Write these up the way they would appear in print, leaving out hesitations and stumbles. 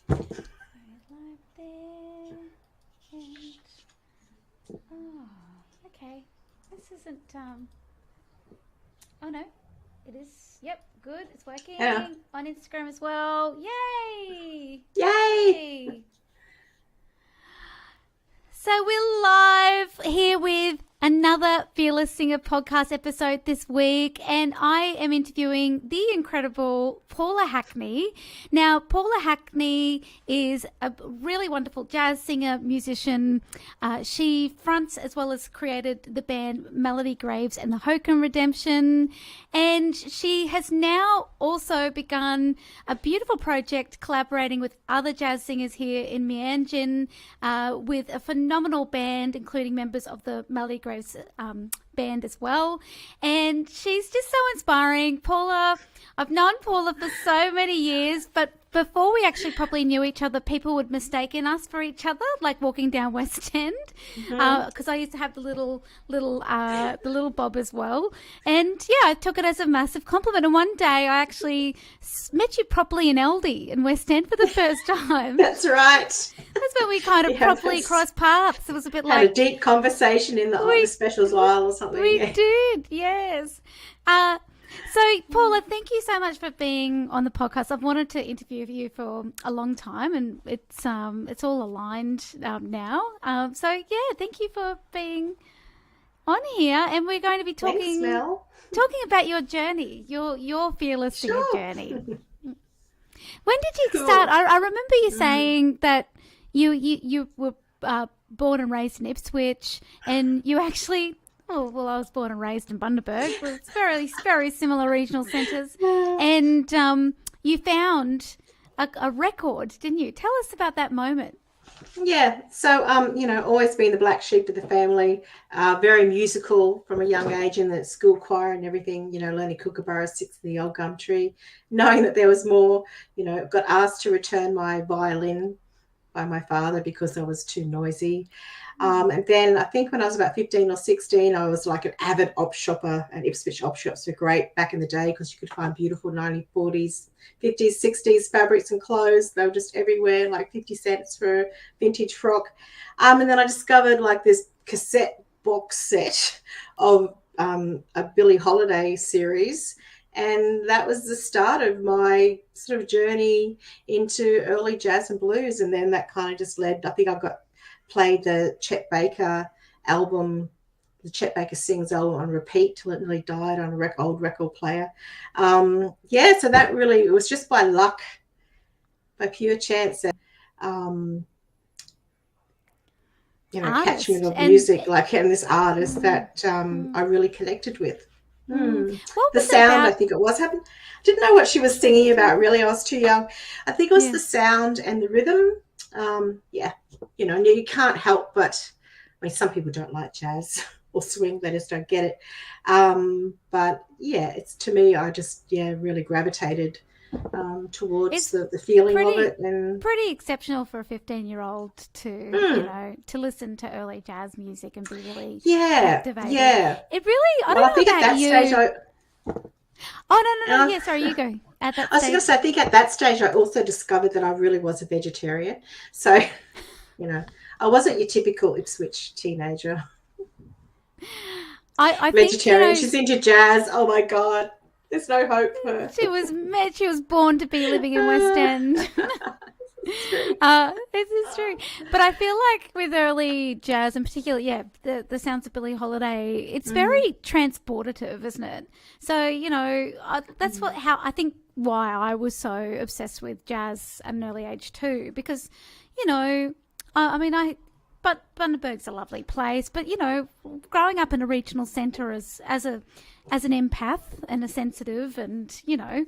Live there. And, oh, okay. This isn't, oh no, it is, yep, good. It's Yeah. working on Instagram as well. Yay! Yay. Yay! So we're live here with another Fearless Singer podcast episode this week, and I am interviewing the incredible Paula Hackney. Now, Paula Hackney is a really wonderful jazz singer, musician. She fronts as well as created the band Melody Graves and the Hokum Redemption, and she has now also begun a beautiful project collaborating with other jazz singers here in Mianjin, with a phenomenal band, including members of the Melody Graves band as well. And she's just so inspiring. Paula, I've known Paula for so many years, but before we actually properly knew each other, people would mistaken us for each other, like walking down West End, because I used to have the little bob as well. And yeah, I took it as a massive compliment. And one day I actually met you properly in LD in West End for the first time. That's right. That's when we kind of properly crossed paths. It was a bit Had a like deep conversation in the we specials while or something. we Yeah. did, yes. Uh, so, Paula, thank you so much for being on the podcast. I've wanted to interview you for a long time, and it's all aligned now. So, yeah, thank you for being on here, and we're going to be Thanks, Mel. talking about your journey, your fearless singer Sure. journey. When did you Cool. start? I remember you saying that you were born and raised in Ipswich, and you actually. Oh, well, I was born and raised in Bundaberg. Well, it's very similar regional centres. And you found a record, didn't you? Tell us about that moment. Yeah. So, always been the black sheep of the family, very musical from a young age in the school choir and everything, learning Kookaburra, Six in the Old Gum Tree, knowing that there was more, got asked to return my violin by my father because I was too noisy. And then I think when I was about 15 or 16, I was like an avid op shopper, and Ipswich op shops were great back in the day because you could find beautiful 1940s, 50s, 60s fabrics and clothes. They were just everywhere, like 50 cents for a vintage frock. And then I discovered like this cassette box set of a Billie Holiday series. And that was the start of my sort of journey into early jazz and blues. And then that kind of just led, I think I played the Chet Baker album, the Chet Baker Sings album on repeat till it nearly died on a old record player. So that really, it was just by luck, by pure chance, and catching Artist. of And music, like, and this artist that I really connected with. what The was it sound, I about? think it was happened. Didn't know what she was singing about, really. I was too young. I think it was Yeah. the sound and the rhythm. And you can't help but, some people don't like jazz or swing, they just don't get it. But yeah, it's, to me, I just, really gravitated towards It's the feeling of pretty it. And pretty exceptional for a 15-year-old to listen to early jazz music and be really yeah, captivated. yeah. It really, I Well, I don't think know at about that stage, you. Oh, no, yeah, sorry, you go at that I was going to stage. say, I think at that stage, I also discovered that I really was a vegetarian. So, I wasn't your typical Ipswich teenager. I think, Vegetarian. She's into jazz. Oh my God. There's no hope for her. she was born to be living in West End. It's true. This is true. But I feel like with early jazz, in particular, yeah, the sounds of Billie Holiday, it's very transportative, isn't it? So, that's how I think why I was so obsessed with jazz at an early age too, because, but Bundaberg's a lovely place, but growing up in a regional centre as an empath and a sensitive, and As a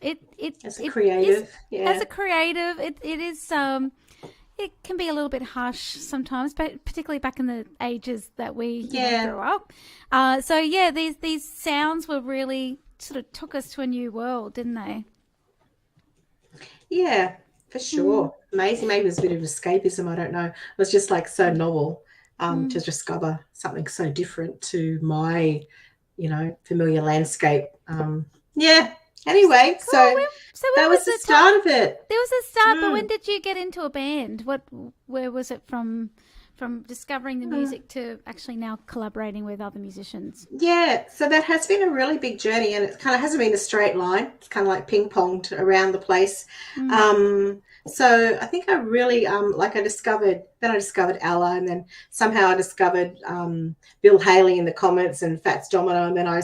it is creative, as yeah. a creative, it is it can be a little bit harsh sometimes, but particularly back in the ages that we Yeah. grew up. So yeah, these sounds were really sort of took us to a new world, didn't they? Yeah, for sure. Amazing. Maybe it was a bit of escapism. I don't know. It was just like so novel to discover something so different to my, familiar landscape. Yeah. Anyway, Cool. so So that when was was the the time? start of it. There was a start, but when did you get into a band? Where was it from discovering the music to actually now collaborating with other musicians? Yeah, so that has been a really big journey, and it kind of hasn't been a straight line. It's kind of like ping-ponged around the place. So I think I really like I discovered Ella, and then somehow I discovered Bill Haley in the Comets and Fats Domino, and then I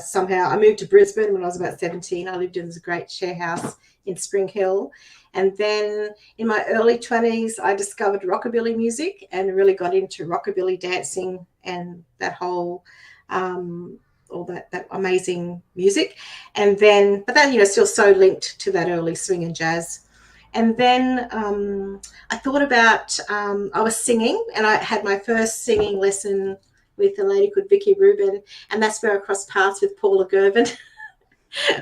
moved to Brisbane when I was about 17. I lived in this great share house in Spring Hill, and then in my early 20s I discovered rockabilly music and really got into rockabilly dancing and that whole all that amazing music. And then, but then, still so linked to that early swing and jazz. And then I thought about, I was singing, and I had my first singing lesson with a lady called Vicky Rubin, and that's where I crossed paths with Paula Gervin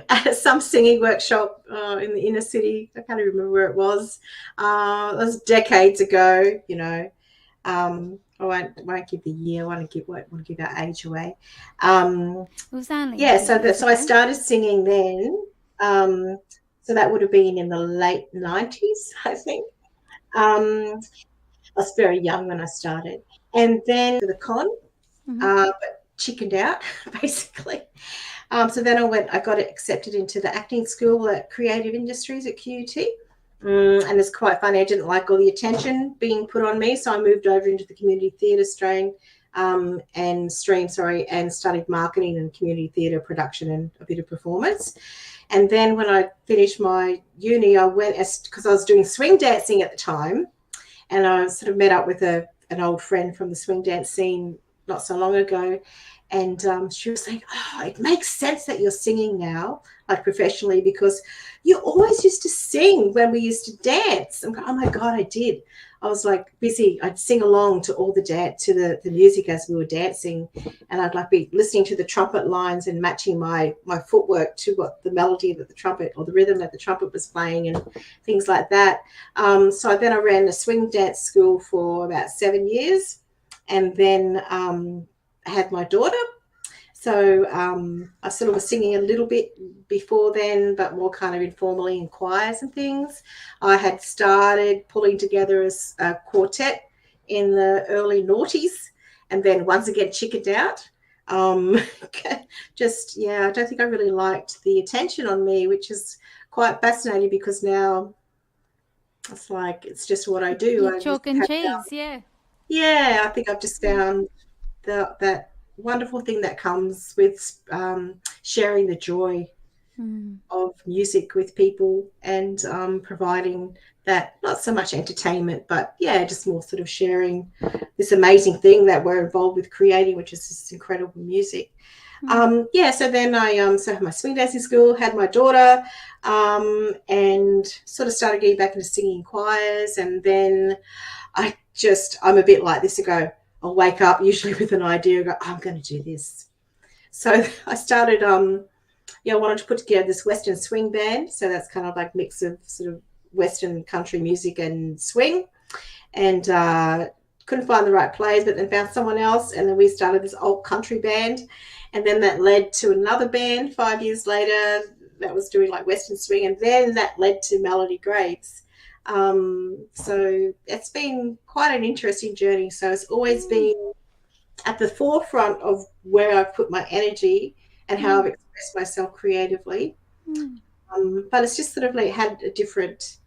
at some singing workshop in the inner city. I can't even remember where it was. It was decades ago, I won't give the year. I won't give our age away. It was only So I started singing then. So that would have been in the late 90s, I think. I was very young when I started, and then the con, but chickened out basically. So then I got accepted into the acting school at Creative Industries at QUT. And it's quite funny. I didn't like all the attention being put on me, so I moved over into the community theatre stream and studied marketing and community theatre production and a bit of performance. And then when I finished my uni, I went because I was doing swing dancing at the time, and I sort of met up with an old friend from the swing dance scene not so long ago. And she was saying, oh, it makes sense that you're singing now, like professionally, because you always used to sing when we used to dance. I'm going, oh, my God, I did. I was like busy. I'd sing along to all the music as we were dancing. And I'd like be listening to the trumpet lines and matching my footwork to what the melody that the trumpet or the rhythm that the trumpet was playing and things like that. So then I ran a swing dance school for about 7 years. And then I had my daughter. So I sort of was singing a little bit before then, but more kind of informally in choirs and things. I had started pulling together a quartet in the early noughties, and then once again chickened out. I don't think I really liked the attention on me, which is quite fascinating because now it's just what I do. Chalk and cheese, yeah. Yeah, I think I've just found that wonderful thing that comes with sharing the joy of music with people and providing that, not so much entertainment, but just more sort of sharing this amazing thing that we're involved with creating, which is this incredible music. So then I had my swing dancing school, had my daughter, and sort of started getting back into singing choirs. And then I'm a bit like this. I'll wake up usually with an idea, go, I'm going to do this. So I started, wanted to put together this Western swing band. So that's kind of like mix of sort of Western country music and swing. And couldn't find the right players, but then found someone else. And then we started this old country band. And then that led to another band 5 years later that was doing like Western swing. And then that led to Melody Graves. So it's been quite an interesting journey. So it's always been at the forefront of where I've put my energy and how I've expressed myself creatively. But it's just sort of like had a different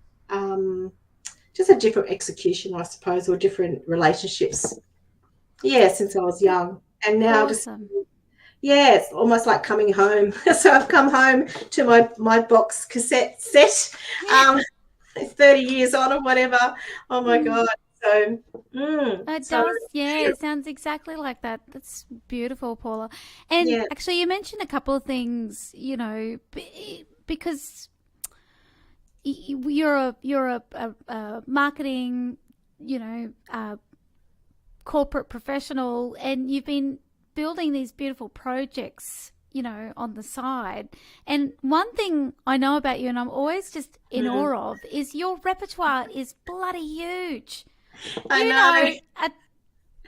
execution, I suppose, or different relationships. Yeah, since I was young. And now it's almost like coming home. So I've come home to my box cassette set. 30 years on or whatever. Oh my God. So it does. Yeah, it sounds exactly like that. That's beautiful, Paula. And actually, you mentioned a couple of things, because you're a marketing, corporate professional, and you've been building these beautiful projects on the side. And one thing I know about you, and I'm always just in awe of, is your repertoire is bloody huge. I know.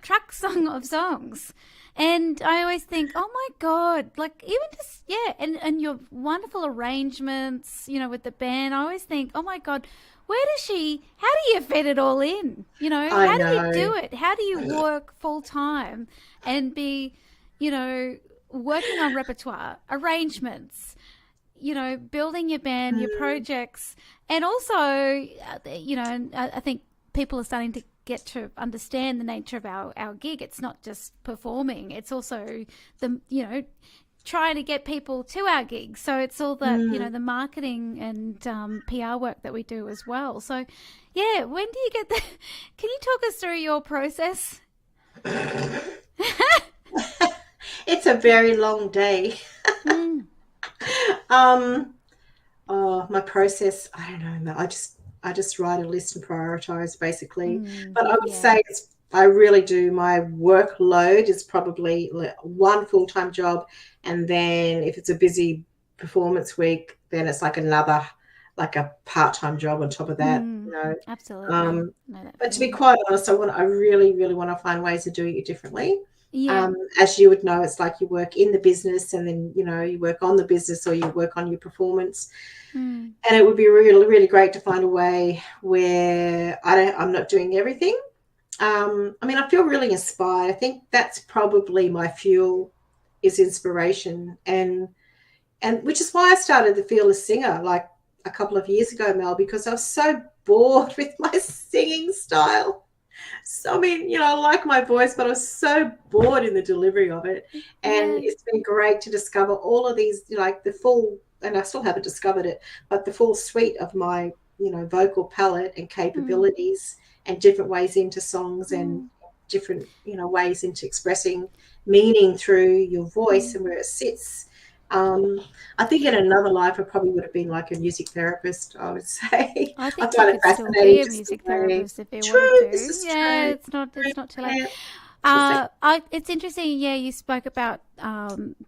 track song of songs. And I always think, oh my God, like even just, yeah, and your wonderful arrangements, you know, with the band, I always think, oh my God, how do you fit it all in? You know, how do you do it? How do you work full time and be, you know, working on repertoire, arrangements, you know, building your band, your projects, and also, you know, and I think people are starting to get to understand the nature of our gig. It's not just performing, it's also you know, trying to get people to our gigs. So it's all that, you know, the marketing and PR work that we do as well. So yeah, when do you get the, can you talk us through your process? It's a very long day. My process, I don't know, I just write a list and prioritize basically. But I would say I really do. My workload is probably one full-time job, and then if it's a busy performance week, then it's like another, like a part-time job on top of that. You know, absolutely. But to be quite honest, I really, really want to find ways of doing it differently. Yeah. As you would know, it's like you work in the business and then, you know, you work on the business or you work on your performance. And it would be really, really great to find a way where I'm not doing everything. I mean, I feel really inspired. I think that's probably my fuel, is inspiration. And which is why I started the Fearless Singer like a couple of years ago, Mel, because I was so bored with my singing style. So, I mean, you know, I like my voice, but I was so bored in the delivery of it. And it's been great to discover all of these, like the full, and I still haven't discovered it, but the full suite of my, you know, vocal palette and capabilities and different ways into songs and different, you know, ways into expressing meaning through your voice and where it sits. I think in another life I probably would have been like a music therapist, I would say. I think find you could still be a music therapist if you wanted to. Yeah, true. it's not too late. Yeah. It's interesting, yeah, you spoke about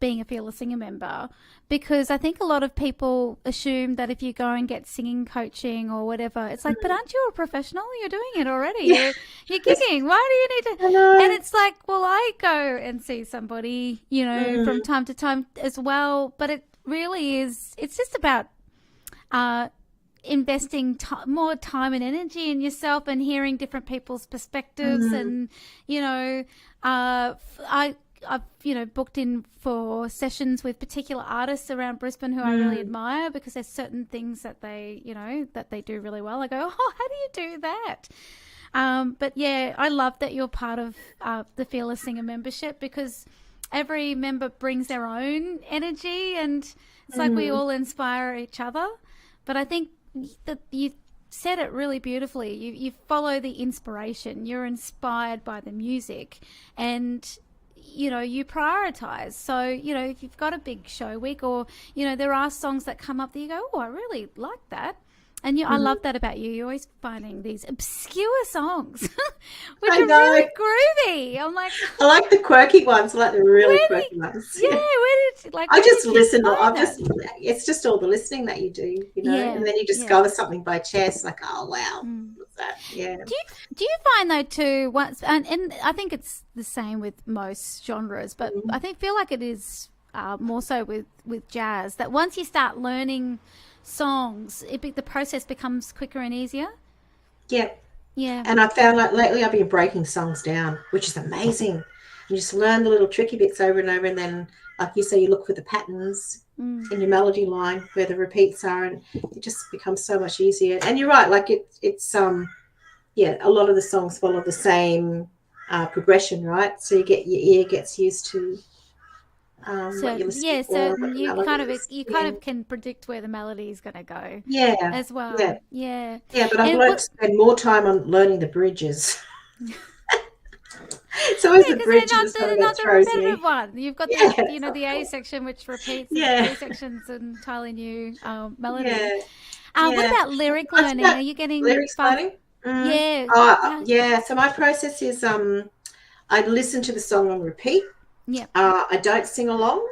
being a Fearless Singer member, because I think a lot of people assume that if you go and get singing coaching or whatever, it's like, but aren't you a professional? You're doing it already. Yeah. You're gigging. Why do you need to? And it's like, well, I go and see somebody, you know, from time to time as well. But it really is, it's just about investing more time and energy in yourself and hearing different people's perspectives. And, you know, I've, you know, booked in for sessions with particular artists around Brisbane who I really admire, because there's certain things that they, you know, that they do really well. I go, oh, how do you do that? But yeah, I love that you're part of the Fearless Singer membership, because every member brings their own energy and it's like we all inspire each other. But I think that you said it really beautifully. You follow the inspiration. You're inspired by the music, and you know, you prioritize. So, you know, if you've got a big show week, or, you know, there are songs that come up that you go, oh, I really like that. And I love that about you. You're always finding these obscure songs, which are really groovy. I'm like, I like the quirky ones. I like the really quirky ones. Yeah, I just listen. It's just all the listening that you do, you know, and then you discover something by chance, like, oh wow, what's that? Yeah. Do you find though too? Once, and I think it's the same with most genres, but I feel like it is more so with jazz, that once you start learning songs, the process becomes quicker and easier. Yeah. Yeah. And I found like lately I've been breaking songs down, which is amazing. You just learn the little tricky bits over and over, and then, like you say, you look for the patterns in your melody line where the repeats are, and it just becomes so much easier. And you're right, like it's a lot of the songs follow the same progression, right? So your ear gets used to what you're listening for. So you kind of can predict where the melody is going to go. Yeah, as well. Yeah. But I've learned to spend more time on learning the bridges. So it's the bridge that's not the repetitive one. You've got the, you know, the A section which repeats, and the B section's an entirely new melody. What about lyric learning? Are you getting lyrics learning? Yeah. So my process is I listen to the song on repeat. Yeah. I don't sing along.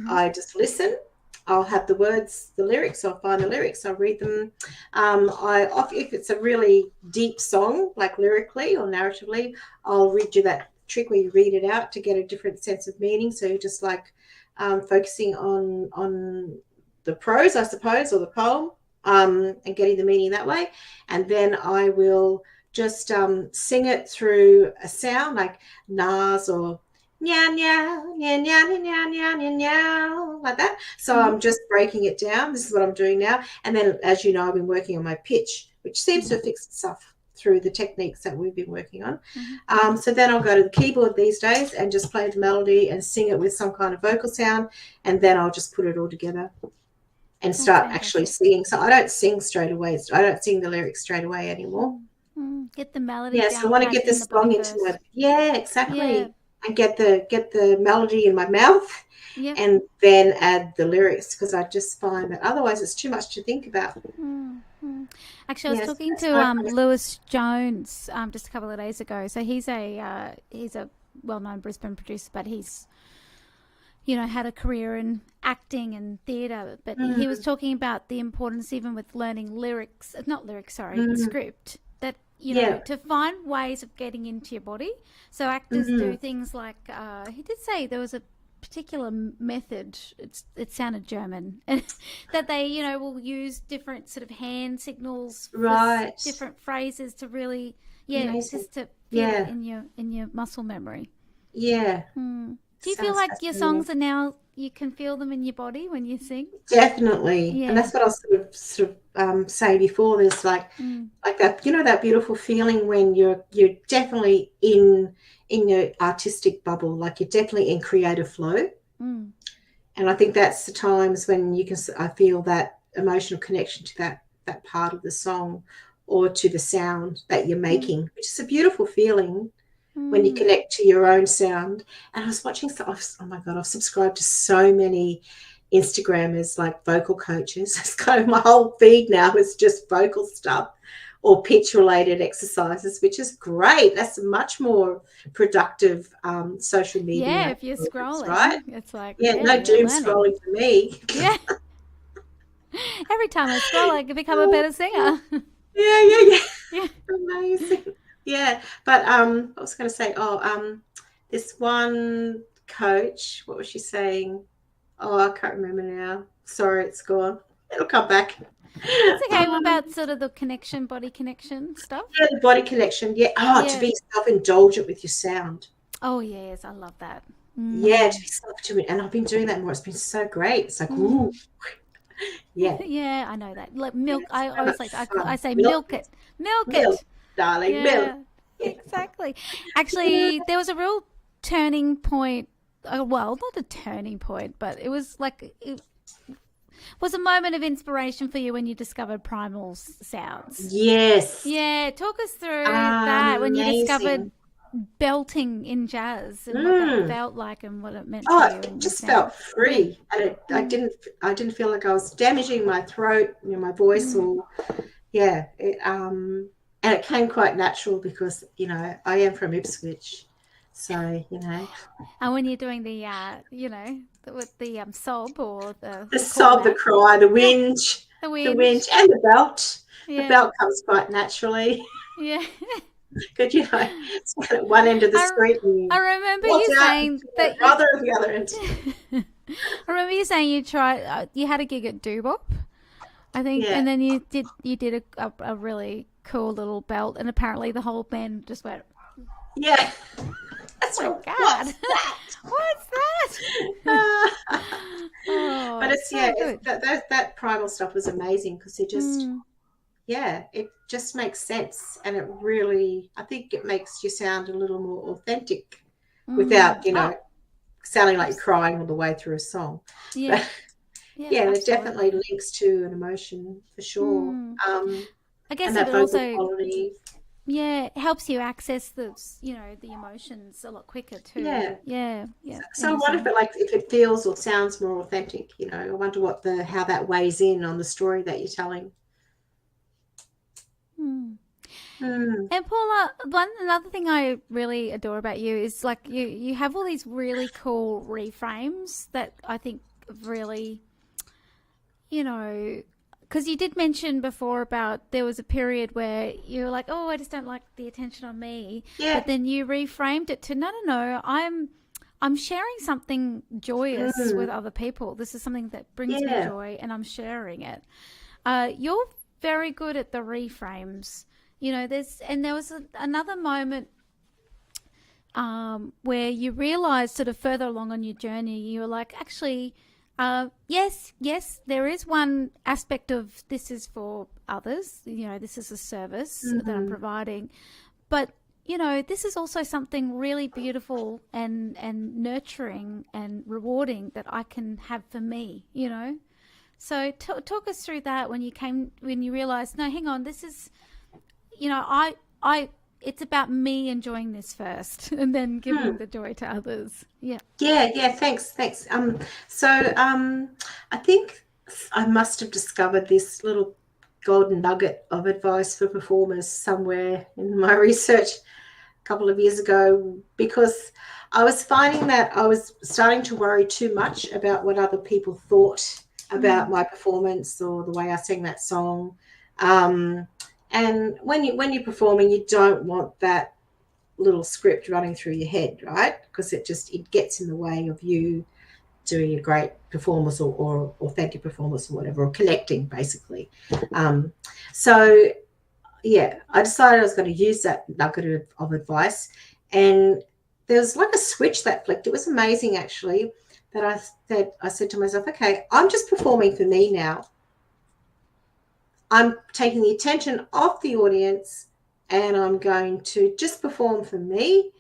I just listen. I'll have the words, the lyrics. I'll find the lyrics. I'll read them. If it's a really deep song, like lyrically or narratively, I'll read you that trick where you read it out to get a different sense of meaning. So you're just like focusing on the prose, I suppose, or the poem, and getting the meaning that way. And then I will just sing it through a sound like Nas or meow, meow, meow, meow, meow, meow, meow, meow, like that. So I'm just breaking it down. This is what I'm doing now. And then, as you know, I've been working on my pitch, which seems to have fixed itself through the techniques that we've been working on. So then I'll go to the keyboard these days and just play the melody and sing it with some kind of vocal sound, and then I'll just put it all together and start actually singing. So I don't sing straight away. I don't sing the lyrics straight away anymore. Get the melody down. So I want to get the song into my exactly. And get the melody in my mouth, and then add the lyrics, because I just find that otherwise it's too much to think about. Actually, I was talking to Lewis Jones just a couple of days ago. So he's a well-known Brisbane producer, but he's had a career in acting and theatre. But he was talking about the importance, even with learning script. That to find ways of getting into your body. So actors do things like he did say there was a particular method, it sounded German, that they will use different sort of hand signals, right, different phrases to really just to feel it in your muscle memory. Do you feel like your songs are now, you can feel them in your body when you sing? Definitely. And that's what I was sort of saying before. There's like that, that beautiful feeling when you're definitely in your artistic bubble, like you're definitely in creative flow. And I think that's the times when I feel that emotional connection to that part of the song or to the sound that you're making, which is a beautiful feeling. When you connect to your own sound. And I was watching oh my God, I've subscribed to so many Instagrammers, like vocal coaches. It's kind of my whole feed now is just vocal stuff or pitch related exercises, which is great. That's much more productive social media. Yeah, if you're scrolling, right? It's like, no doom scrolling for me. Yeah. Every time I scroll, I can become a better singer. Yeah. Amazing. Yeah, but I was going to say, this one coach, what was she saying? Oh, I can't remember now. Sorry, it's gone. It'll come back. It's okay. What about sort of the body connection stuff? Yeah, the body connection. Yeah. To be self-indulgent with your sound. Oh, yes, I love that. Yeah, to be self-indulgent. And I've been doing that more. It's been so great. It's like, ooh. Yeah. Yeah, I know that. Like milk. I always I say milk it. Milk it. Darling, milk. Exactly. Actually, there was a real turning point. Well, not a turning point, but it was like it was a moment of inspiration for you when you discovered primal sounds. Yes. Yeah, talk us through that when you discovered belting in jazz and what that felt like and what it meant to you. It just felt free, and I didn't feel like I was damaging my throat, my voice, or and it came quite natural because I am from Ipswich, so And when you're doing the with the sob or the sob, the cry, the whinge, the whinge, and the belt. The belt comes quite naturally. Yeah. Because it's at one end of the street. I remember you saying that rather at the other end. I remember you saying you had a gig at Doobop, I think, and then you did a really cool little belt, and apparently the whole band just went. Yeah. Oh my God! What's that? But it's that primal stuff was amazing because it just. It just makes sense, and it really, I think it makes you sound a little more authentic without, sounding like you're crying all the way through a song. Yeah, it definitely links to an emotion for sure. I guess and it also quality. Helps you access the emotions a lot quicker too. Yeah. So I wonder if it feels or sounds more authentic. I wonder how that weighs in on the story that you're telling. And Paula, another thing I really adore about you is like you have all these really cool reframes that I think really, because you did mention before about there was a period where you were like, oh, I just don't like the attention on me. Yeah. But then you reframed it to, no, I'm sharing something joyous with other people. This is something that brings me joy, and I'm sharing it. You're very good at the reframes. You know, there was another moment where you realized sort of further along on your journey, you were like, actually, yes, there is one aspect of this is for others. You know, this is a service that I'm providing. But, you know, this is also something really beautiful and nurturing and rewarding that I can have for me, you know. So talk us through that when you realized, no, hang on, this is, you know, it's about me enjoying this first and then giving the joy to others. Yeah. Yeah. Thanks. I think I must have discovered this little golden nugget of advice for performers somewhere in my research a couple of years ago, because I was finding that I was starting to worry too much about what other people thought about my performance or the way I sang that song. And when you're performing, you don't want that little script running through your head, right? Because it gets in the way of you doing a great performance or authentic performance or whatever, or connecting basically. So I decided I was going to use that nugget of advice, and there was like a switch that flicked. It was amazing actually, that I said to myself, okay, I'm just performing for me now. I'm taking the attention off the audience, and I'm going to just perform for me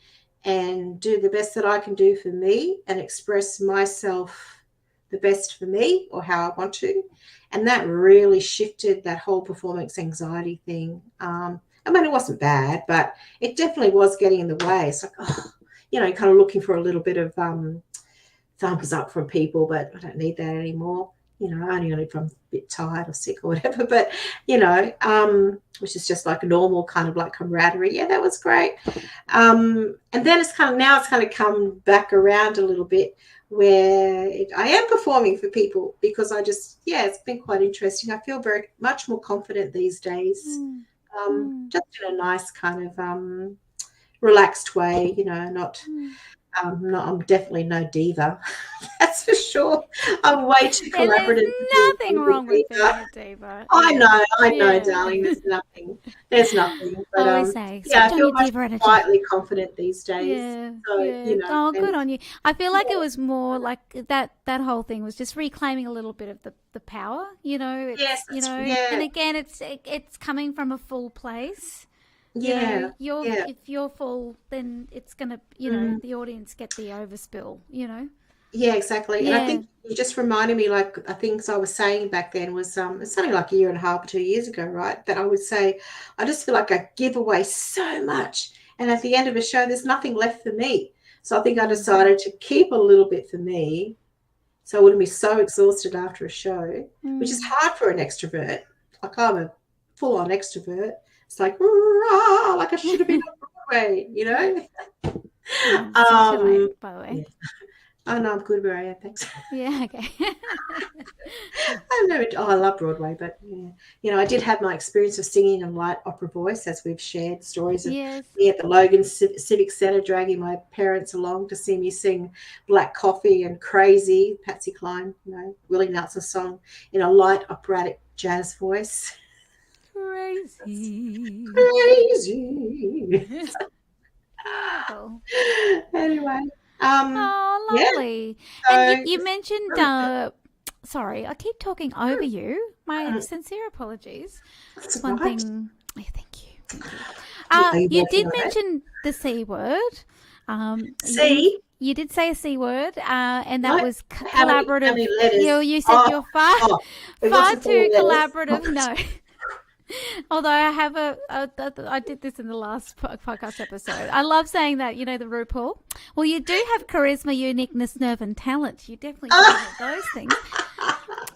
and do the best that I can do for me and express myself the best for me or how I want to. And that really shifted that whole performance anxiety thing. I mean, it wasn't bad, but it definitely was getting in the way. It's like, kind of looking for a little bit of thumbs up from people, but I don't need that anymore. You know, only if I'm a bit tired or sick or whatever, but, which is just like a normal kind of like camaraderie. Yeah, that was great. And then it's kind of come back around a little bit where I am performing for people, because it's been quite interesting. I feel very much more confident these days, just in a nice kind of relaxed way, I'm definitely no diva. That's for sure. I'm way too collaborative. There's nothing wrong with being a diva. I know, darling. There's nothing. But, I always say, I feel much quietly confident these days. Yeah. Oh, good on you. I feel like it was more like that whole thing was just reclaiming a little bit of the power, Yes. And again, it's coming from a full place. Yeah. If you're full, then it's gonna, the audience get the overspill. Yeah, exactly. Yeah. And I think you just reminded me, like, I think I was saying back then was it's something like a year and a half or 2 years ago, right? That I would say, I just feel like I give away so much, and at the end of a show, there's nothing left for me. So I think I decided to keep a little bit for me, so I wouldn't be so exhausted after a show, which is hard for an extrovert. Like, I'm a full-on extrovert. It's like, rah, like I should have been on Broadway, Tonight, by the way. Yeah. Oh, no, I'm good where I am, thanks. Yeah, okay. I love Broadway, but, I did have my experience of singing in light opera voice, as we've shared stories of me at the Logan Civic Centre, dragging my parents along to see me sing Black Coffee and Crazy, Patsy Cline, Willie Nelson's song, in a light operatic jazz voice. Crazy. Oh. Anyway. Lovely. Yeah. And you mentioned, sorry, I keep talking over you. My sincere apologies. That's one right. thing. Oh, thank you. You did mention the C word. C? You did say a C word, and that was collaborative. How many letters? You said you're far too collaborative. Oh. No. Although I have I did this in the last podcast episode. I love saying that, the RuPaul. Well, you do have charisma, uniqueness, nerve, and talent. You definitely do have those things.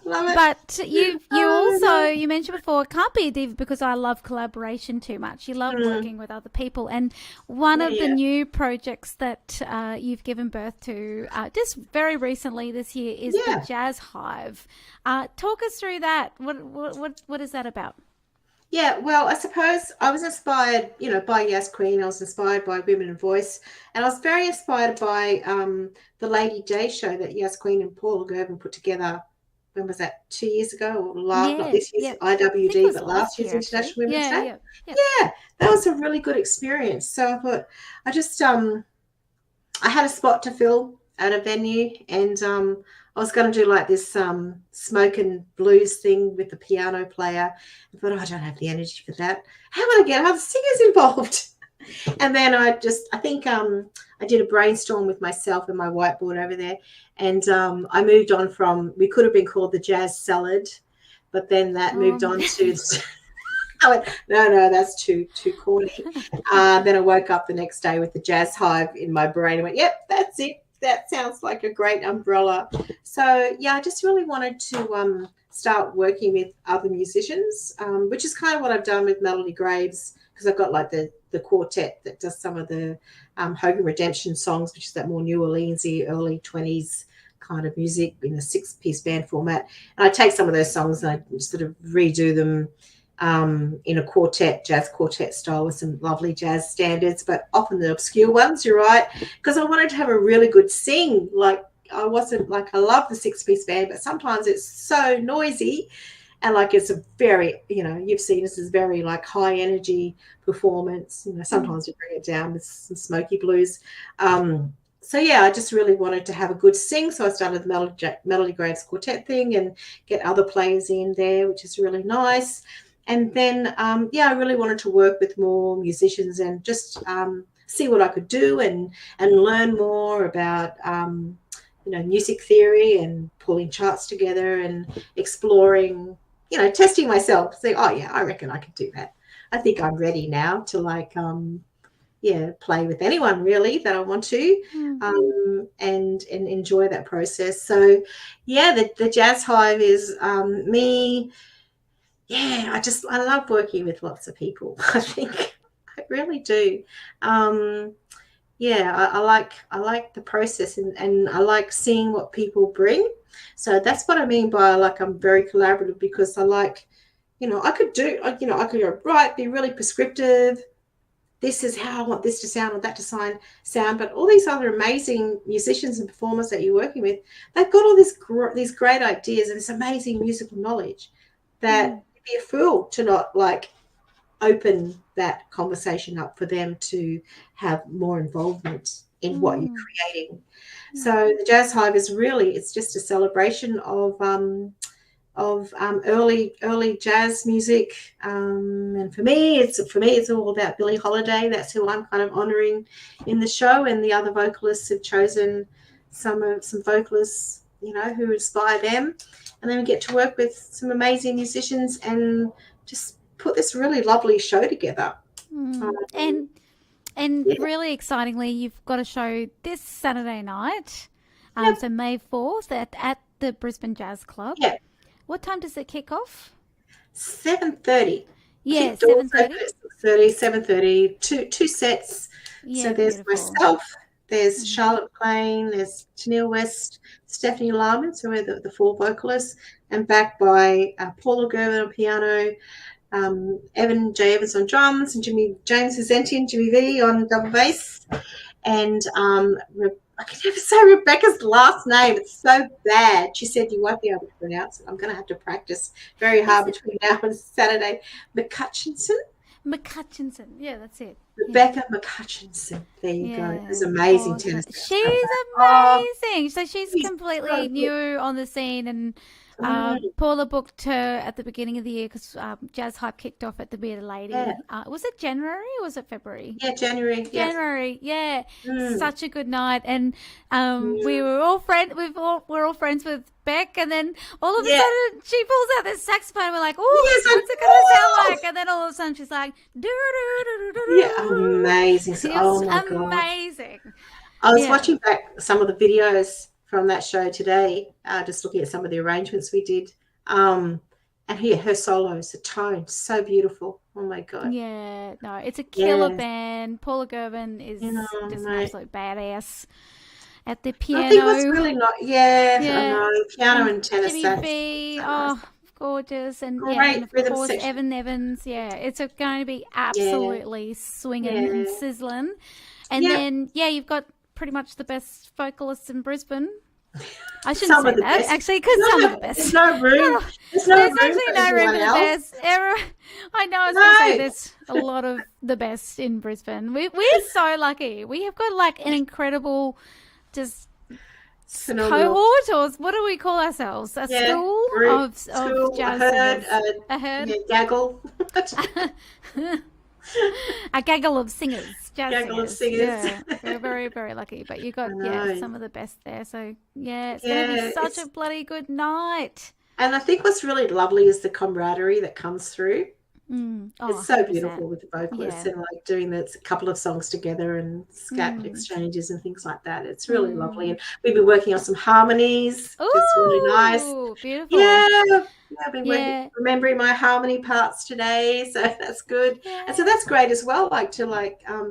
Love it. But you mentioned before, can't be a diva because I love collaboration too much. You love working with other people, and one of the new projects that you've given birth to just very recently this year is the Jazz Hive. Talk us through that. What is that about? Yeah, well, I suppose I was inspired, by Yas Queen. I was inspired by Women in Voice, and I was very inspired by the Lady Day show that Yas Queen and Paula Gerben put together. When was that? 2 years ago, or not this year's IWD, but last year's International Women's Day. Yeah, that was a really good experience. So I thought, I had a spot to fill at a venue, and I was going to do like this smoke and blues thing with the piano player. I thought, I don't have the energy for that. How would I get other singers involved? And then I think I did a brainstorm with myself and my whiteboard over there, and I moved on from, we could have been called the Jazz Salad, but then that moved on to I went, no, that's too corny. Then I woke up the next day with the Jazz Hive in my brain and went, yep, that's it. That sounds like a great umbrella. So, yeah, I just really wanted to start working with other musicians, which is kind of what I've done with Melody Graves, because I've got like the quartet that does some of the Hokum Redemption songs, which is that more New Orleansy, early 20s kind of music in a 6-piece band format. And I take some of those songs and I sort of redo them in a jazz quartet style with some lovely jazz standards, but often the obscure ones, you're right, because I wanted to have a really good sing. Like, I wasn't like, I love the 6-piece band, but sometimes it's so noisy, and like it's a very, you've seen this as very like high energy performance. Sometimes you bring it down with some smoky blues. So yeah, I just really wanted to have a good sing, so I started the Melody Graves quartet thing and get other players in there, which is really nice. And then, I really wanted to work with more musicians and just see what I could do and learn more about, music theory and pulling charts together and exploring, testing myself, saying, oh, yeah, I reckon I can do that. I think I'm ready now to play with anyone really that I want to, and enjoy that process. So, yeah, the Jazz Hive is me. Yeah, I love working with lots of people. I think I really do. I like the process, and I like seeing what people bring. So that's what I mean by I'm very collaborative, because I like, I could go right, be really prescriptive. This is how I want this to sound or that to sound. But all these other amazing musicians and performers that you're working with, they've got all these great ideas and this amazing musical knowledge that be a fool to not open that conversation up for them to have more involvement in what you're creating. So the Jazz Hive is really, it's just a celebration of early jazz music, and for me it's all about Billie Holiday. That's who I'm kind of honoring in the show, and the other vocalists have chosen some vocalists who inspire them. And then we get to work with some amazing musicians and just put this really lovely show together. And really excitingly, you've got a show this Saturday night, so May 4th at the Brisbane Jazz Club. Yeah. What time does it kick off? 7:30. Yeah, 7:30. 7:30. Two sets. Yeah, so there's beautiful. myself. There's Charlotte McLean, there's Tennille West, Stephanie Larman, so we're the 4 vocalists, and backed by Paula Gerben on piano, Evan J. Evans on drums, and James Vizentian, Jimmy V on double bass, and I can never say Rebecca's last name. It's so bad. She said you won't be able to pronounce it. I'm going to have to practice very hard between now and Saturday. McCutchinson, yeah, that's it. Rebecca McCutchinson. There you go. It's amazing tennis. She's amazing. So she's completely new on the scene, and Paula booked her at the beginning of the year because Jazz Hype kicked off at the Bearded Lady. Yeah. Was it January or was it February? Yeah, January. January, yeah. Such a good night, and we were all friends. We're all friends with Beck, and then all of a sudden she pulls out this saxophone. And we're like, "Oh, what's it gonna sound like?" And then all of a sudden she's like, "Do do do do do." Yeah, amazing. Oh my God. Amazing. I was watching back some of the videos from that show today, just looking at some of the arrangements we did. And her solos, the tone, so beautiful. Oh my God. Yeah, no, it's a killer Yes. band. Paula Gervin is just an Mate. absolute badass at the I think what's piano. really not, yeah, I Yeah, know, piano and and tenor Jimmy sax. B, So nice. oh, gorgeous, and yeah, and Great of rhythm course section. Evan Evans. Yeah, it's going to be Yeah, absolutely swinging and yeah, sizzling. And yeah. then yeah, you've got pretty much the best vocalists in Brisbane. I shouldn't Some of say the that best. actually, because some of the No, best. there's no room. Oh, There's no there's room actually for no room everyone for the else. best. I know I was going to say No. there's a lot of the best in Brisbane. We're so lucky. We have got like an incredible just It's phenomenal. cohort, or what do we call ourselves? A Yeah, school group, of school, a jazz herd, singers. A herd. yeah, gaggle, A gaggle of singers, jazz gaggle of singers. singers. Yeah, we're very, very lucky. But you I got know. some of the best there. So yeah, it's going to be Yeah, such a bloody good night. and I think what's really lovely is the camaraderie that comes through. Oh, It's so 100%. beautiful with the vocalists Yeah. and like doing the couple of songs together and scat Mm. exchanges and things like that. It's really lovely. And we've been working on some harmonies, which is really nice. Ooh, beautiful. Yeah, I've been Yeah. remembering my harmony parts today, so that's good. Yeah. And so that's great as well, like to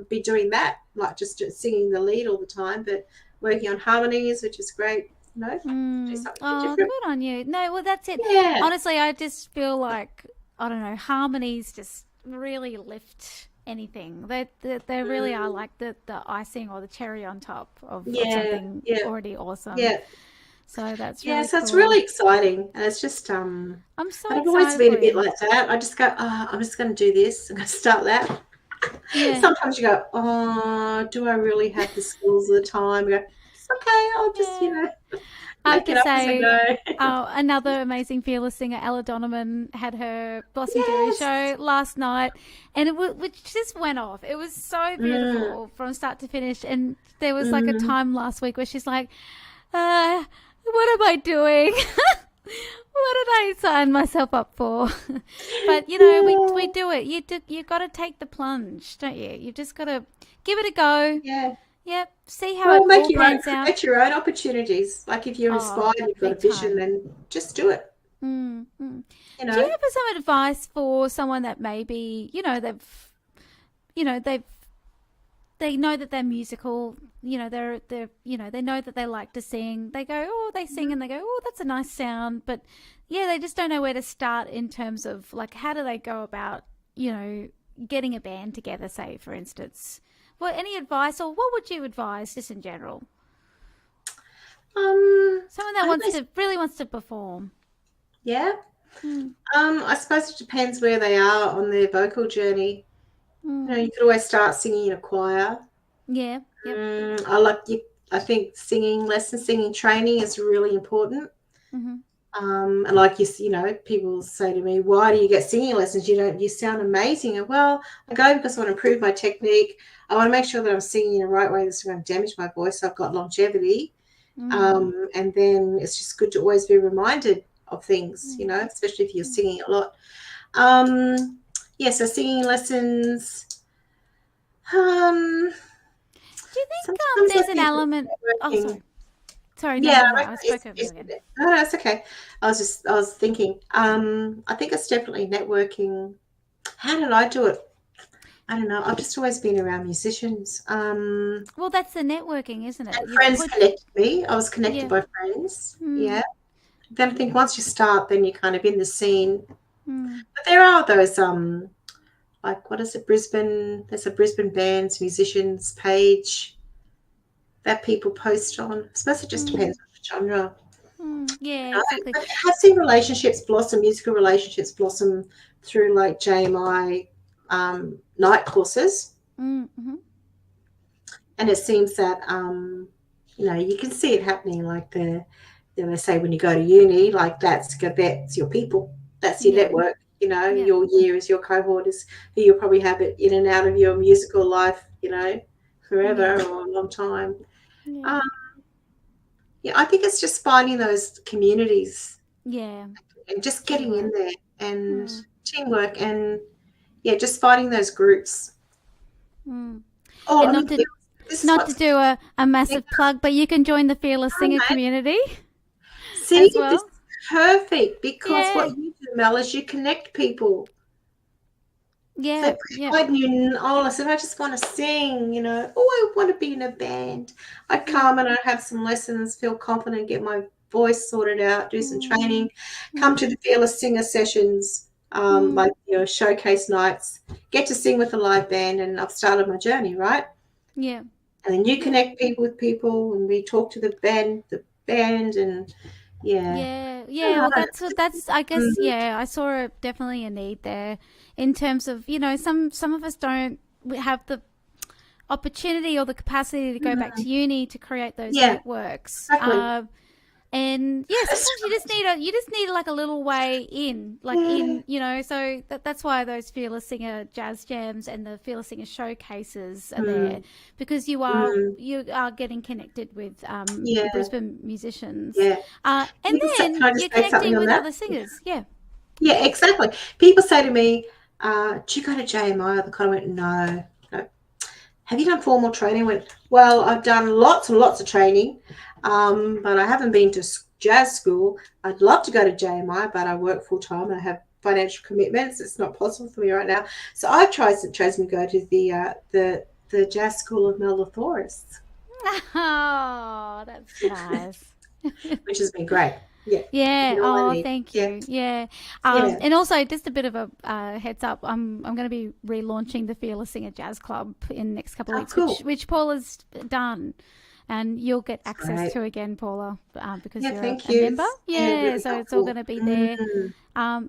be doing that, like just singing the lead all the time, but working on harmonies, which is great. You know, do something Oh, different. good on you. No, well, that's it. Yeah. Honestly, I just feel like, I don't know, harmonies just really lift anything. They really are like the icing or the cherry on top of something already awesome. Yeah. So that's really So it's cool. really exciting, and it's just I'm so I've always excited been a for bit you. like that. I just go, oh, I'm just going to do this. I'm going to start that. Yeah. Sometimes you go, oh, do I really have the skills of the time? You go, it's okay. I'll just, I have make it to up as I say, go. another amazing fearless singer, Ella Donovan, had her Blossom Dewy Yes. show last night, and which just went off. It was so beautiful from start to finish. And there was like a time last week where she's like, what am I doing? What did I sign myself up for? But we do it. You got to take the plunge, don't you? You just got to give it a go. Yeah. Yep. See how it all pans out. Create your own opportunities. Like if you're inspired, you've got a vision, then just do it. Do You you know. have some advice for someone that maybe they know that they're musical, they know that they like to sing. They go, oh, they sing and they go, oh, that's a nice sound, but yeah, they just don't know where to start in terms of like how do they go about getting a band together, say, for instance. Well, any advice, or what would you advise just in general? Someone that really wants to perform. Yeah. I suppose it depends where they are on their vocal journey. You could always start singing in a choir. Yeah. Yep. I think singing training is really important. Mm-hmm. And like people say to me, why do you get singing lessons? You sound amazing. And well, I go because I want to improve my technique. I want to make sure that I'm singing in the right way that's not going to damage my voice. So I've got longevity. And then it's just good to always be reminded of things, especially if you're singing a lot. So singing lessons. Do you think there's an element? Oh, sorry. No, I spoke over you again. No, it's okay. I was thinking. I think it's definitely networking. How did I do it? I don't know. I've just always been around musicians. Well, that's the networking, isn't it? And friends connected me. I was connected by friends. Yeah. Then I think once you start, then you're kind of in the scene. But there are those like what is it? Brisbane. There's a Brisbane bands musicians page that people post on. I suppose it just depends on the genre. Yeah, exactly. I've seen musical relationships blossom through like JMI night courses. Mm-hmm. And it seems that, you can see it happening like they say when you go to uni, like that's your people. That's your network. Your year is your cohort is who you'll probably have it in and out of your musical life, forever or a long time. I think it's just finding those communities. Yeah. And just getting in there and teamwork and just finding those groups. Oh, This is not to what's do a massive plug, but you can join the Fearless Singer community see, as this well. is perfect because Yeah. what you do, Mel, is you connect people. Yeah. They Yeah. pride in you. And oh, I said, I just want to sing, I want to be in a band. I'd come and I'd have some lessons, feel confident, get my voice sorted out, do some training, come to the Fearless Singer sessions, showcase nights, get to sing with a live band, and I've started my journey, right? Yeah. And then you connect people with people, and we talk to the band, and Yeah. Well, that's. I guess. Yeah, I saw definitely a need there in terms of some of us don't have the opportunity or the capacity to go back to uni to create those networks. exactly. And sometimes you just need like a little way in, so that's why those Fearless Singer jazz jams and the Fearless Singer showcases are there, because you are getting connected with Brisbane musicians, and then Can I you're just say something connecting on with that? other singers. Yeah. Yeah, exactly. People say to me, do you go to JMI? I kind of went, no. Have you done formal training? I went, well, I've done lots and lots of training, but I haven't been to jazz school. I'd love to go to JMI, but I work full time and I have financial commitments. It's not possible for me right now. So I've chosen to go to the Jazz School of Melbourne, Oh, that's nice. which has been great. Yeah. Yeah. All I Oh, need. thank you. Yeah. Yeah. And also, just a bit of a heads up. I'm going to be relaunching the Fearless Singer Jazz Club in the next couple of weeks, Cool. which Paula's done, and you'll get access Great. to again, Paula, because you're thank a you. member. Really so it's all helpful. going to be there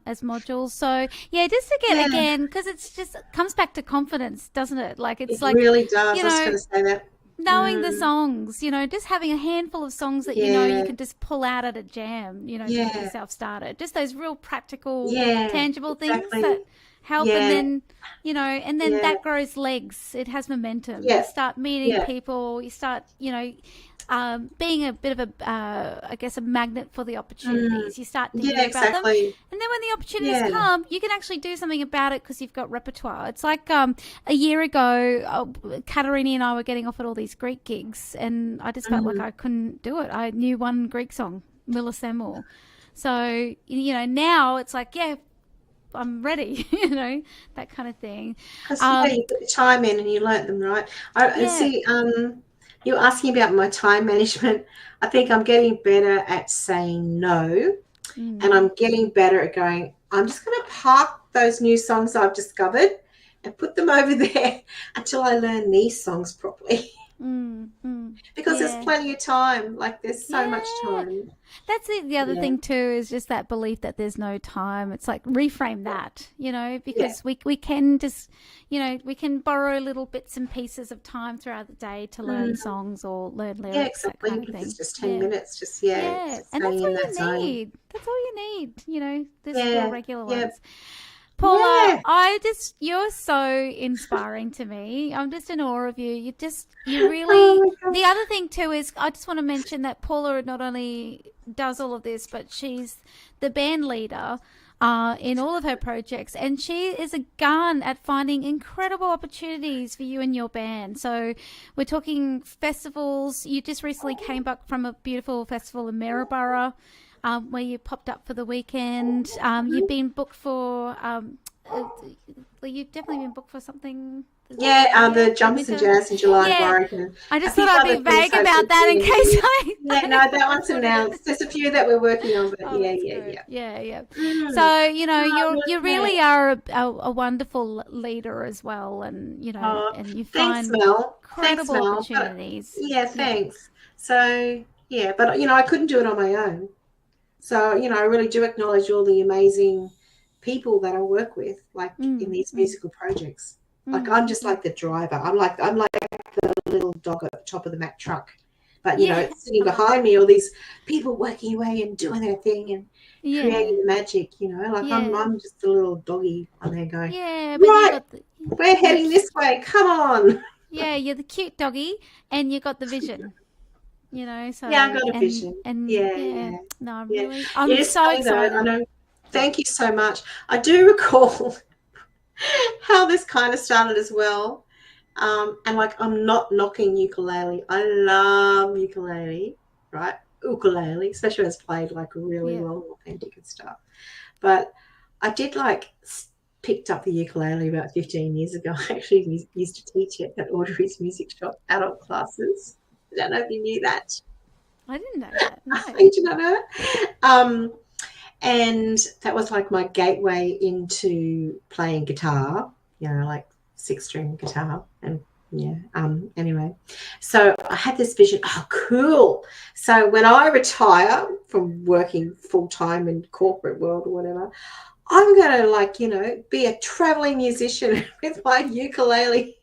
as modules. So just to get again, because it's just comes back to confidence, doesn't it? Like it's It like really does. I was going to say that. knowing the songs, just having a handful of songs that you can just pull out at a jam, to get yourself started. Just those real practical, tangible things that help, and then that grows legs. It has momentum. You start meeting people. You start, being a bit of I guess, a magnet for the opportunities. You start to hear about them, and then when the opportunities come, you can actually do something about it because you've got repertoire. It's like a year ago, Katerini and I were getting offered all these Greek gigs, and I just felt like I couldn't do it. I knew one Greek song, Miller Samuel. So now it's like, I'm ready, that kind of thing. Because you put the time in and you learnt them, right? And see, you're asking about my time management. I think I'm getting better at saying no, and I'm getting better at going, I'm just going to park those new songs I've discovered and put them over there until I learn these songs properly. Because there's plenty of time. Like, there's so much time. That's the other thing too, is just that belief that there's no time. It's like, reframe that, because we can just, we can borrow little bits and pieces of time throughout the day to learn songs or learn lyrics. Yeah, exactly. That kind of thing. It's just 10 minutes. Just and that's all you need. That's all you need. This your regular ones. Paula, you're so inspiring to me. I'm just in awe of you. You really, the other thing too is, I just want to mention that Paula not only does all of this, but she's the band leader in all of her projects, and she is a gun at finding incredible opportunities for you and your band. So we're talking festivals. You just recently came back from a beautiful festival in Maryborough, where you popped up for the weekend. You've been booked for, you've definitely been booked for something. The Jumps and Jazz in July in Warrington. I just thought I'd be vague about that in case I... that one's announced. There's a few that we're working on, but yeah. So, you really are a wonderful leader as well, and, and you find incredible opportunities. Thanks. So, but, I couldn't do it on my own. So, I really do acknowledge all the amazing people that I work with, like in these musical projects. Like, I'm just like the driver. I'm like the little dog at the top of the Mack truck. But, sitting behind me, all these people working away and doing their thing and creating the magic, I'm just a little doggy on there going, but we're heading this way. Come on. Yeah, you're the cute doggy and you got the vision. So I've got a vision. And no, I'm so excited. I know. Thank you so much. I do recall how this kind of started as well. And like, I'm not knocking ukulele. I love ukulele, right? Ukulele, especially when it's played like really well, authentic and stuff. But I did picked up the ukulele about 15 years ago. I actually used to teach it at Audrey's Music Shop, adult classes. I don't know if you knew that. I didn't know that. No. Did you not know that? And that was like my gateway into playing guitar, like 6-string guitar. And anyway, so I had this vision. Oh, cool. So when I retire from working full time in corporate world or whatever, I'm going to be a traveling musician with my ukulele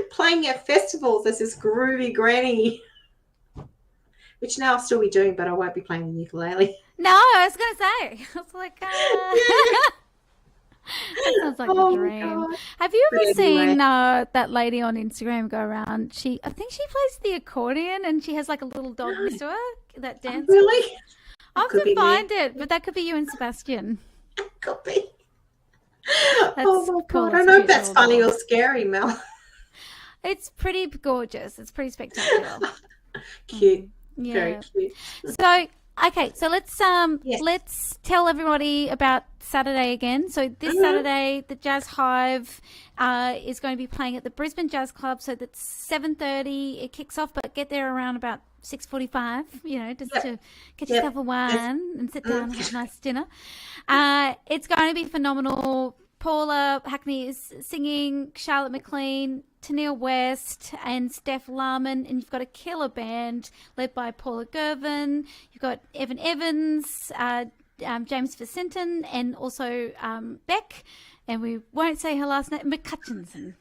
playing at festivals as this groovy granny, which now I'll still be doing, but I won't be playing the ukulele. No, I was going to say. I was like, that sounds like a dream. Have you ever seen that lady on Instagram go around? I think she plays the accordion and she has like a little dog next to her that dances. Really? I have to find it, but that could be you and Sebastian. Could be. That's oh my cool. God. I don't know if that's funny or scary, Mel. It's pretty gorgeous. It's pretty spectacular. Cute. Yeah. Very cute. So, okay, so let's tell everybody about Saturday again. So this Saturday, the Jazz Hive is going to be playing at the Brisbane Jazz Club. So that's 7:30. It kicks off, but get there around about 6:45. Just to get yourself a wine and sit down and have a nice dinner. It's going to be phenomenal. Paula Hackney is singing, Charlotte McLean, Tennille West and Steph Larman, and you've got a killer band led by Paula Gervin. You've got Evan Evans, James Vicenton, and also Beck, and we won't say her last name, McCutchinson.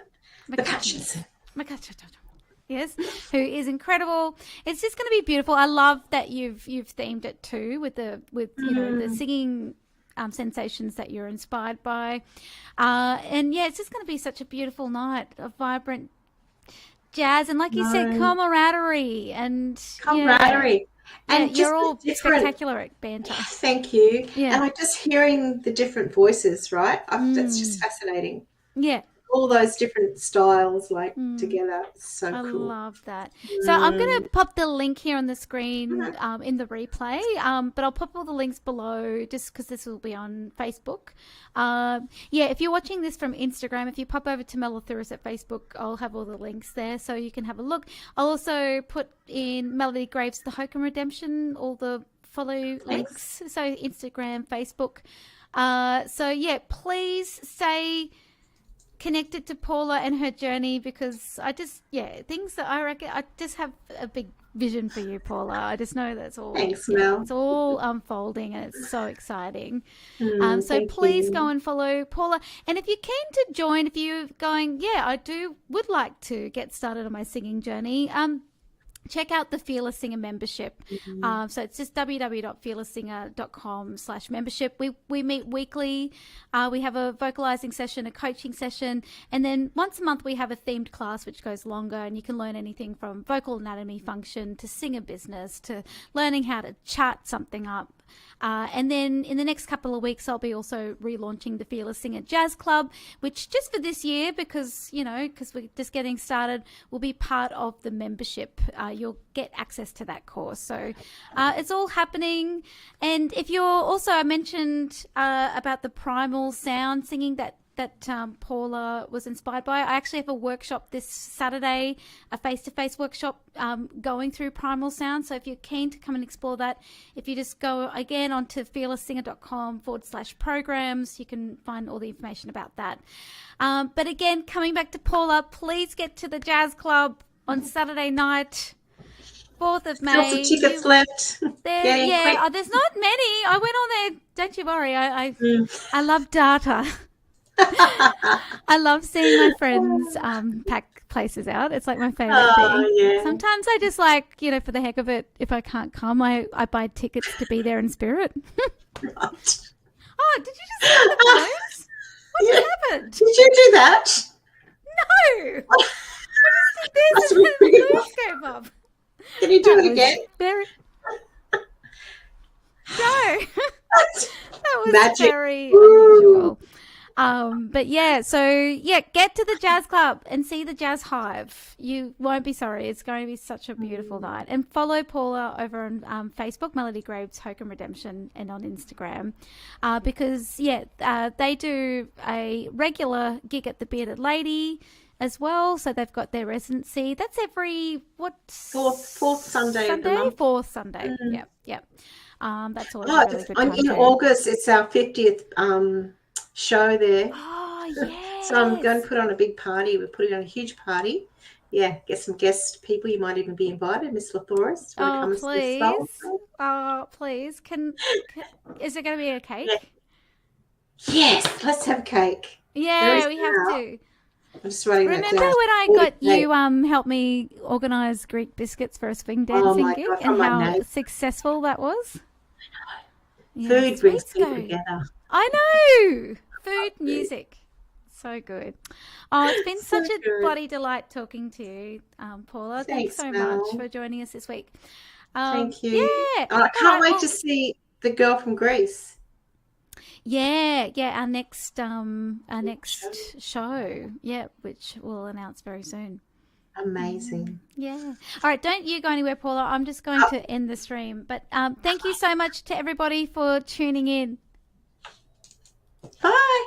Yes, who is incredible. It's just going to be beautiful. I love that you've themed it too with the singing sensations that you're inspired by, and it's just going to be such a beautiful night of vibrant jazz and, like you said, camaraderie and and you're all spectacular at banter. Thank you. And like just hearing the different voices, right? That's just fascinating. All those different styles together. So I cool. love that. So I'm going to pop the link here on the screen in the replay, but I'll pop all the links below just because this will be on Facebook. If you're watching this from Instagram, if you pop over to Melothuris at Facebook, I'll have all the links there so you can have a look. I'll also put in Melody Graves, the Hokum Redemption, all the follow links. So Instagram, Facebook. Please stay connected to Paula and her journey, because things that I reckon, I just have a big vision for you, Paula. I just know that's all. Thanks, Mel. It's all unfolding and it's so exciting. So please go and follow Paula. And if you're keen to join, if you're going, would like to get started on my singing journey, check out the Fearless Singer membership. So it's just www.fearlesssinger.com/membership. We meet weekly. We have a vocalizing session, a coaching session, and then once a month we have a themed class which goes longer, and you can learn anything from vocal anatomy function to singer business to learning how to chart something up. And then in the next couple of weeks, I'll be also relaunching the Fearless Singer Jazz Club, which just for this year, because we're just getting started, will be part of the membership. You'll get access to that course. So it's all happening. And if you're also, I mentioned about the primal sound singing that Paula was inspired by. I actually have a workshop this Saturday, a face-to-face workshop going through primal sound. So if you're keen to come and explore that, if you just go again onto fearlesssinger.com/programs, you can find all the information about that. But again, coming back to Paula, please get to the Jazz Club on Saturday night. 4th of May. Still some tickets left. There's not many. I went on there. Don't you worry. I love data. I love seeing my friends pack places out. It's like my favorite thing. Yeah. Sometimes I just for the heck of it, if I can't come, I buy tickets to be there in spirit. Right. Oh, did you just see the balloons? What happened? Did you do that? No. I just did this and the balloons came up. Can you do it again? No. That was Magic. very unusual. But yeah, so yeah, get to the jazz club and see the Jazz Hive. You won't be sorry. It's going to be such a beautiful night. And follow Paula over on Facebook, Melody Graves, Hokum Redemption, and on Instagram, because they do a regular gig at the Bearded Lady as well. So they've got their residency. That's every fourth Sunday of the month. Fourth Sunday. Yep. That's always Oh, a really good time in too. August, it's our 50th show there. Oh, yes. So I'm going to put on a big party. We're putting on a huge party. Yeah, get some guest people. You might even be invited, Miss Lathoris. Oh, please. Oh, please. Is there going to be a cake? Yeah. Yes, let's have cake. Yeah, we have to. I'm just writing that down. Remember when I got you help me organise Greek biscuits for a swing dancing gig and how successful that was? Yeah, food brings people together. I know. Food, music. So good. Oh, it's been such a bloody delight talking to you, Paula. Thanks so much for joining us this week. Thank you. Yeah. I can't wait to see the girl from Greece. Yeah, our next show. Yeah, which we'll announce very soon. Amazing. Yeah. All right, don't you go anywhere, Paula. I'm just going to end the stream. But thank you so much to everybody for tuning in. Bye.